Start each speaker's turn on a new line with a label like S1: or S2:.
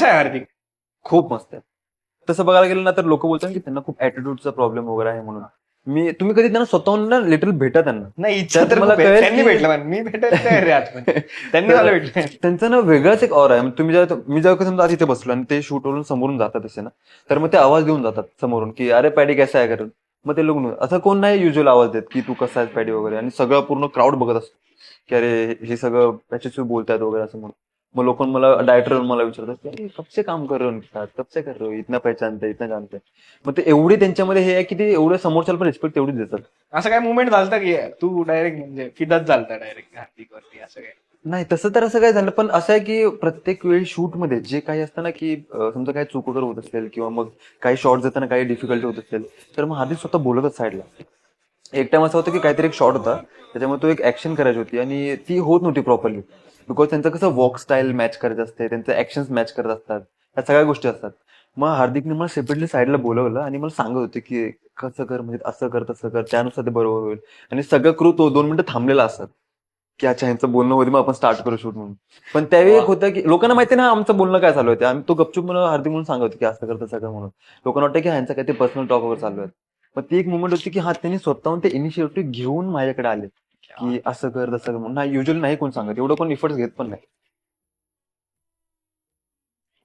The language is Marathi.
S1: कसा आहे हार्दिक?
S2: खूप मस्त आहे. तसं बघायला गेलं ना तर लोक बोलतात की त्यांना खूप ऍटिट्यूडचा प्रॉब्लेम वगैरे आहे म्हणून. तुम्ही कधी त्यांना स्वतःहून ना लिटल भेटा त्यांना.
S1: नाही, इच्छा
S2: त्यात
S1: तर
S2: मला
S1: खूप आहे.
S2: कळेल
S1: त्यांनी
S2: की
S1: भेटलं, मी भेटायला तयार आहे आजपर्यंत. त्यांनी मला भेटलं.
S2: त्यांचं ना वेगळाच एक ऑर आहे. तुम्ही जेव्हा मी जेव्हा समजा तिथे बसलो आणि ते शूटवरून समोरून जातात असे ना, तर मग ते आवाज देऊन जातात समोरून की अरे पॅडी कसा आहे करून. मग ते लोक असं कोण नाही युजल आवाज देत की तू कसा आहे पॅडी वगैरे, आणि सगळं पूर्ण क्राऊड बघत असतो की अरे हे सगळं त्याच्याशी बोलतात वगैरे असं म्हणून. मग लोक मला डायरेक्टर मला विचारतात की अरे कब से काम कर रहे हो उनके साथ, कब से कर रहे हो, इतना पहचानते इतना जानते. मग ते एवढी त्यांच्यामध्ये हे आहे की ते एवढं समोरच्याला पण रिस्पेक्ट तेवढीच देतात.
S1: असं काय मुवमेंट झालता की तू डायरेक्ट म्हणजे फिदाच झालता डायरेक्ट हार्दिक वरती, असं काय?
S2: नाही तसं तर असं काय झालं, पण असं आहे की प्रत्येक वेळी शूटमध्ये जे काही असतं ना की समजा काही चूक वगैरे होत असेल किंवा मग काही शॉट देताना काही डिफिकल्टी होत असेल तर मग हार्दिक स्वतः बोलतच साईडला. एक टाइम असं होतं की काहीतरी एक शॉट होता, त्याच्यामुळे तो एक ऍक्शन करायची होती आणि ती होत नव्हती प्रॉपरली. बिकॉज त्यांचं कसं वॉक स्टाईल मॅच करायचं असते, त्यांचं ऍक्शन्स मॅच करत असतात, ह्या सगळ्या गोष्टी असतात. मग हार्दिकने मला सेपरेटली साईडला बोलवलं आणि मला सांगत होते की कसं कर, म्हणजे असं कर तसं कर, त्यानुसार ते बरोबर होईल. आणि सगळं क्रू तो 2 मिनिटं थांबलेला असतात की अच्छा ह्यांचं बोलणं होते मग आपण स्टार्ट करू शूट म्हणून. पण त्यावेळी एक होतं की लोकांना माहिती ना आमचं बोलणं काय चालू आहे, आम्ही तो गपचूप म्हणून हार्दिक म्हणून सांगत होतो की असं कर तसं कर म्हणून. लोकांना वाटतं की ह्यांचं काय ते पर्सनल टॉक वगैरे चालू आहे. मग ती एक मुवमेंट होती की हा त्यांनी स्वतःहून ते इनिशिएटिव्ह घेऊन माझ्याकडे आले की असं कर तसं कर म्हणून. नाही युजली नाही कोण सांगत, एवढं कोण इफर्ट्स घेत पण नाही.